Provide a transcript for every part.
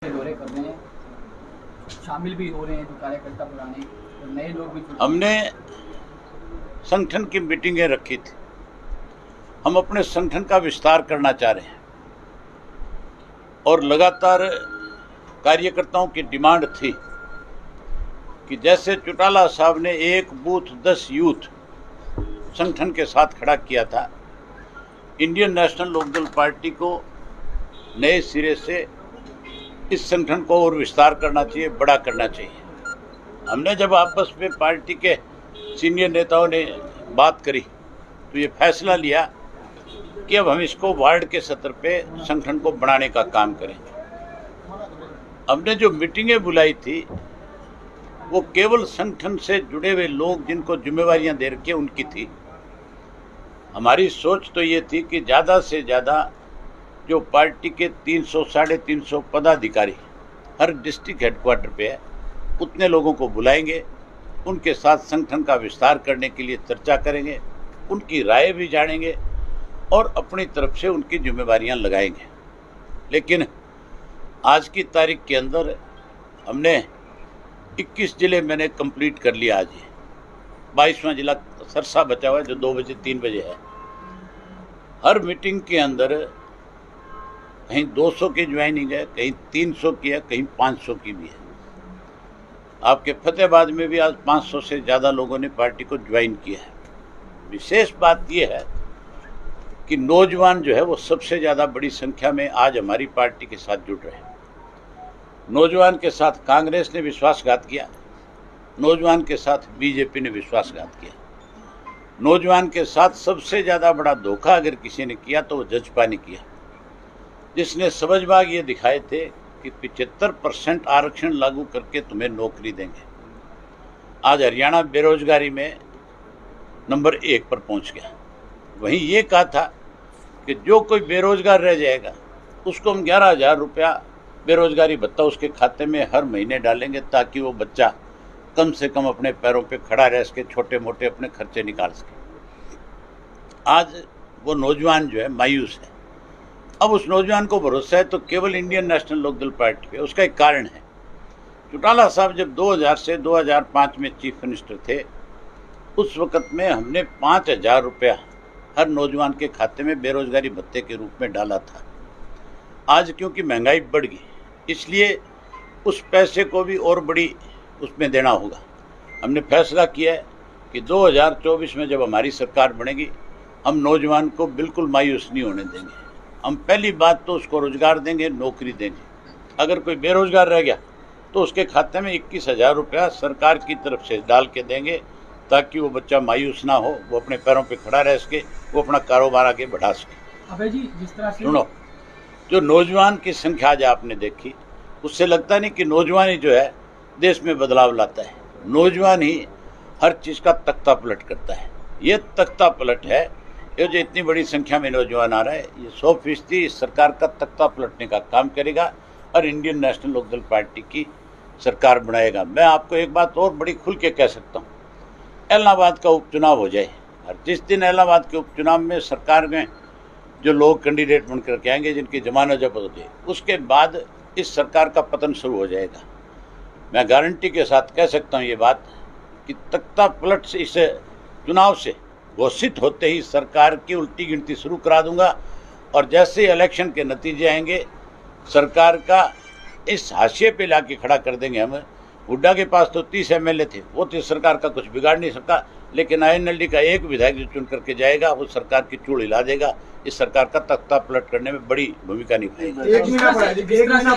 दौरे कर रहे हैं, शामिल भी हो रहे हैं जो कार्यकर्ता पुराने और नए लोग भी। हमने संगठन की मीटिंगें रखी थी। हम अपने संगठन का विस्तार करना चाह रहे हैं और लगातार कार्यकर्ताओं की डिमांड थी कि जैसे चौटाला साहब ने एक बूथ 10 यूथ संगठन के साथ खड़ा किया था, इंडियन नेशनल लोकदल पार्टी को नए सिरे से इस संगठन को और विस्तार करना चाहिए, बड़ा करना चाहिए। हमने जब आपस में पार्टी के सीनियर नेताओं ने बात करी तो ये फैसला लिया कि अब हम इसको वार्ड के स्तर पे संगठन को बढ़ाने का काम करें। हमने जो मीटिंगें बुलाई थी वो केवल संगठन से जुड़े हुए लोग जिनको जिम्मेवारियां दे रखी उनकी थी। हमारी सोच तो ये थी कि ज़्यादा से ज़्यादा जो पार्टी के 300 साढ़े 300 पदाधिकारी हर डिस्ट्रिक्ट हेडक्वार्टर पे है, उतने लोगों को बुलाएंगे, उनके साथ संगठन का विस्तार करने के लिए चर्चा करेंगे, उनकी राय भी जानेंगे और अपनी तरफ से उनकी जिम्मेवारियां लगाएंगे। लेकिन आज की तारीख के अंदर हमने 21 जिले मैंने कंप्लीट कर लिया। आज 22वां जिला सरसा बचा हुआ है जो 2 बजे 3 बजे है। हर मीटिंग के अंदर कहीं 200 की ज्वाइनिंग है, कहीं 300 की है, कहीं 500 की भी है। आपके फतेहाबाद में भी आज 500 से ज़्यादा लोगों ने पार्टी को ज्वाइन किया है। विशेष बात यह है कि नौजवान जो है वो सबसे ज़्यादा बड़ी संख्या में आज हमारी पार्टी के साथ जुड़ रहे हैं। नौजवान के साथ कांग्रेस ने विश्वासघात किया, नौजवान के साथ बीजेपी ने विश्वासघात किया। नौजवान के साथ सबसे ज़्यादा बड़ा धोखा अगर किसी ने किया तो वो जजपा ने किया, जिसने समझबाग ये दिखाए थे कि 75% आरक्षण लागू करके तुम्हें नौकरी देंगे। आज हरियाणा बेरोजगारी में नंबर 1 पर पहुंच गया। वहीं ये कहा था कि जो कोई बेरोजगार रह जाएगा उसको हम 11,000 रुपया बेरोजगारी भत्ता उसके खाते में हर महीने डालेंगे ताकि वो बच्चा कम से कम अपने पैरों पे खड़ा रह सके, छोटे मोटे अपने खर्चे निकाल सके। आज वो नौजवान जो है मायूस है। अब उस नौजवान को भरोसा है तो केवल इंडियन नेशनल लोकदल पार्टी पे। उसका एक कारण है, चौटाला साहब जब 2000 से 2005 में चीफ मिनिस्टर थे, उस वक़्त में हमने 5,000 रुपया हर नौजवान के खाते में बेरोजगारी भत्ते के रूप में डाला था। आज क्योंकि महंगाई बढ़ गई, इसलिए उस पैसे को भी और बड़ी उसमें देना होगा। हमने फैसला किया है कि 2024 में जब हमारी सरकार बनेगी, हम नौजवान को बिल्कुल मायूस नहीं होने देंगे। हम पहली बात तो उसको रोजगार देंगे, नौकरी देंगे। अगर कोई बेरोजगार रह गया तो उसके खाते में 21,000 रुपया सरकार की तरफ से डाल के देंगे ताकि वो बच्चा मायूस ना हो, वो अपने पैरों पे खड़ा रह सके, वो अपना कारोबार आगे बढ़ा सके। अभय जी, जिस तरह से सुनो, जो नौजवान की संख्या आज आपने देखी, उससे लगता नहीं कि नौजवान ही जो है देश में बदलाव लाता है। नौजवान ही हर चीज़ का तख्ता पलट करता है। ये तख्ता पलट है, ये जो इतनी बड़ी संख्या में नौजवान आ रहा है, ये 100% इस सरकार का तख्ता पलटने का काम करेगा और इंडियन नेशनल लोकदल पार्टी की सरकार बनाएगा। मैं आपको एक बात और बड़ी खुल के कह सकता हूँ, इलाहाबाद का उपचुनाव हो जाए और जिस दिन इलाहाबाद के उपचुनाव में सरकार में जो लोग कैंडिडेट बन कर के आएंगे, जिनकी जमानत जब्त हो जाए, उसके बाद इस सरकार का पतन शुरू हो जाएगा। मैं गारंटी के साथ कह सकता हूँ ये बात कि तख्ता पलट से इस चुनाव से घोषित होते ही सरकार की उल्टी गिनती शुरू करा दूंगा और जैसे ही इलेक्शन के नतीजे आएंगे सरकार का इस हाशिए पे लाके खड़ा कर देंगे। हम हुड्डा के पास तो 30 MLA थे, वो तो सरकार का कुछ बिगाड़ नहीं सकता, लेकिन INLD का एक विधायक जो चुन करके जाएगा वो सरकार की चूड़ हिला देगा। इस सरकार का तख्ता पलट करने में बड़ी भूमिका निभाएगी।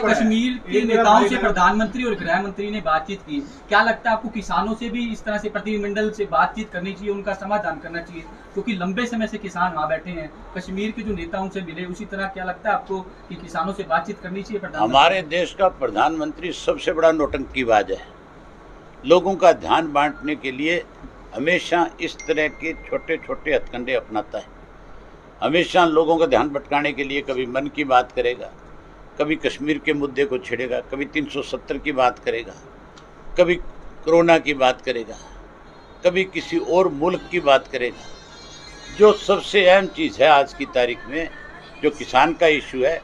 कश्मीर के नेताओं से प्रधानमंत्री और गृह मंत्री ने बातचीत की, क्या लगता है आपको किसानों से भी इस तरह से प्रतिनिधिमंडल से बातचीत करनी चाहिए, उनका समाधान करना चाहिए, क्योंकि लंबे समय से किसान वहाँ बैठे हैं, कश्मीर के जो नेता उनसे मिले, उसी तरह क्या लगता है आपको कि किसानों से बातचीत करनी चाहिए? हमारे देश का प्रधानमंत्री सबसे बड़ा नौटंकीबाज है। लोगों का ध्यान बांटने के लिए हमेशा इस तरह के छोटे छोटे हथकंडे अपनाता है। हमेशा लोगों का ध्यान भटकाने के लिए कभी मन की बात करेगा, कभी कश्मीर के मुद्दे को छेड़ेगा, कभी 370 की बात करेगा, कभी कोरोना की बात करेगा, कभी किसी और मुल्क की बात करेगा। जो सबसे अहम चीज़ है आज की तारीख में, जो किसान का इशू है,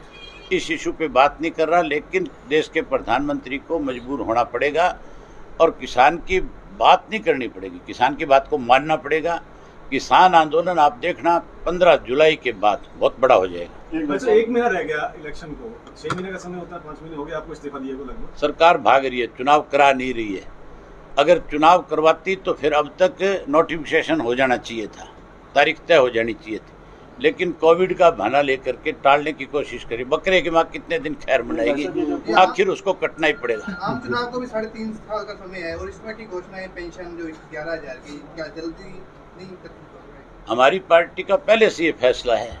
इस इशू पे बात नहीं कर रहा, लेकिन देश के प्रधानमंत्री को मजबूर होना पड़ेगा और किसान की बात नहीं करनी पड़ेगी, किसान की बात को मानना पड़ेगा। किसान आंदोलन आप देखना 15 जुलाई के बाद बहुत बड़ा हो जाएगा। अच्छा, 1 महीना रह गया इलेक्शन को, 6 महीने का समय होता है, 5 महीने हो गए आपको इस्तीफा दिए को लगभग। सरकार भाग रही है, चुनाव करा नहीं रही है। अगर चुनाव करवाती तो फिर अब तक नोटिफिकेशन हो जाना चाहिए था, तारीख तय हो जानी चाहिए थी, लेकिन कोविड का बहाना लेकर के टालने की कोशिश करी। बकरे की माँ कितने दिन खैर मनाएगी, आखिर उसको कटना ही पड़ेगा। आम चुनाव को भी 3.5 साल का समय है और इसमें की घोषणा है पेंशन जो 11,000 की, क्या जल्दी नहीं कर रहे? हमारी पार्टी का पहले से ये फैसला है,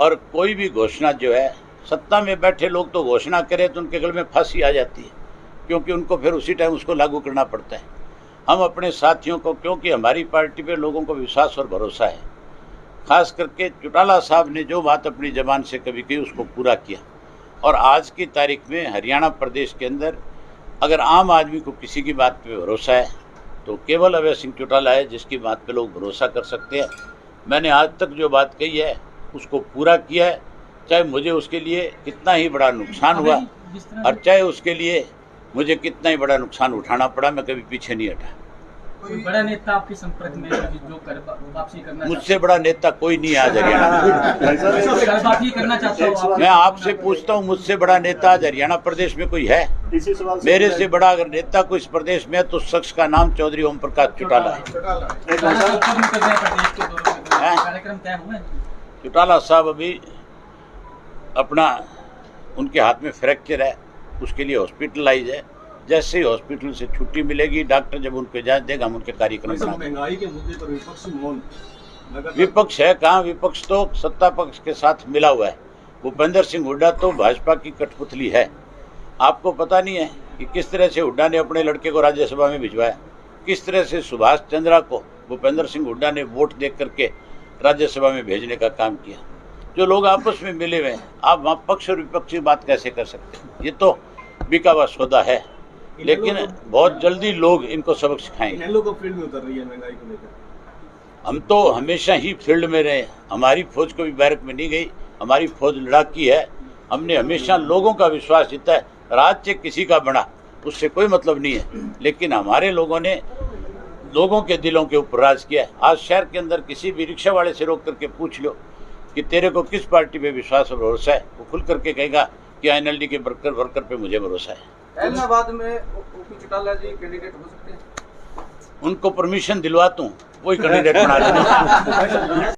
और कोई भी घोषणा जो है, सत्ता में बैठे लोग तो घोषणा करें तो उनके गले में फांसी आ जाती है, क्योंकि उनको फिर उसी टाइम उसको लागू करना पड़ता है। हम अपने साथियों को, क्योंकि हमारी पार्टी पे लोगों को विश्वास और भरोसा है, खास करके चौटाला साहब ने जो बात अपनी जबान से कभी कही उसको पूरा किया। और आज की तारीख में हरियाणा प्रदेश के अंदर अगर आम आदमी को किसी की बात पे भरोसा है तो केवल अभय सिंह चौटाला है जिसकी बात पे लोग भरोसा कर सकते हैं। मैंने आज तक जो बात कही है उसको पूरा किया है, चाहे मुझे उसके लिए कितना ही बड़ा नुकसान हुआ और चाहे उसके लिए मुझे कितना ही बड़ा नुकसान उठाना पड़ा, मैं कभी पीछे नहीं हटा। कोई बड़ा नेता आपके संपर्क में जो वापसी करना, मुझसे बड़ा नेता कोई नहीं आज हरियाणा में। वापसी करना चाहता हूँ। मैं आपसे पूछता हूँ, मुझसे बड़ा नेता आज हरियाणा प्रदेश में कोई है? मेरे से बड़ा अगर नेता कोई इस प्रदेश में है तो उस शख्स का नाम चौधरी ओम प्रकाश चौटाला है। कार्यक्रम तय हुए? चौटाला साहब अभी अपना, उनके हाथ में फ्रैक्चर है, उसके लिए हॉस्पिटलाइज है। जैसे ही हॉस्पिटल से छुट्टी मिलेगी, डॉक्टर जब उनको इजाजत देगा, हम उनके कार्यक्रम बनाएंगे। महंगाई के मुद्दे पर विपक्ष मौन, विपक्ष है कहाँ? विपक्ष तो सत्ता पक्ष के साथ मिला हुआ है। भूपेंद्र सिंह हुड्डा तो भाजपा की कठपुतली है। आपको पता नहीं है कि किस तरह से हुड्डा ने अपने लड़के को राज्यसभा में भिजवाया, किस तरह से सुभाष चंद्रा को भूपेंद्र सिंह हुड्डा ने वोट दे करके राज्यसभा में भेजने का काम किया। जो लोग आपस में मिले हुए हैं, आप वहाँ पक्ष और विपक्ष की बात कैसे कर सकते हैं? ये तो बिका हुआ सौदा है, लेकिन बहुत जल्दी लोग इनको सबक सिखाएंगे। लोग फील्ड में उतर रही है महंगाई को लेकर। हम तो हमेशा ही फील्ड में रहे, हमारी फौज कभी बैरक में नहीं गई, हमारी फौज लड़ाकी है। हमने हमेशा लोगों का विश्वास जीता है। राज्य किसी का बना उससे कोई मतलब नहीं है, लेकिन हमारे लोगों ने लोगों के दिलों के ऊपर राज किया है। आज शहर के अंदर किसी भी रिक्शा वाले से रोक करके पूछ लो कि तेरे को किस पार्टी पे विश्वास और भरोसा है, वो खुल करके कहेगा कि INLD के वर्कर पे मुझे भरोसा है। इलाहाबाद में ओपी चौटाला जी कैंडिडेट हो सकते हैं? उनको परमिशन दिलवाता हूँ, वही कैंडिडेट बना देना।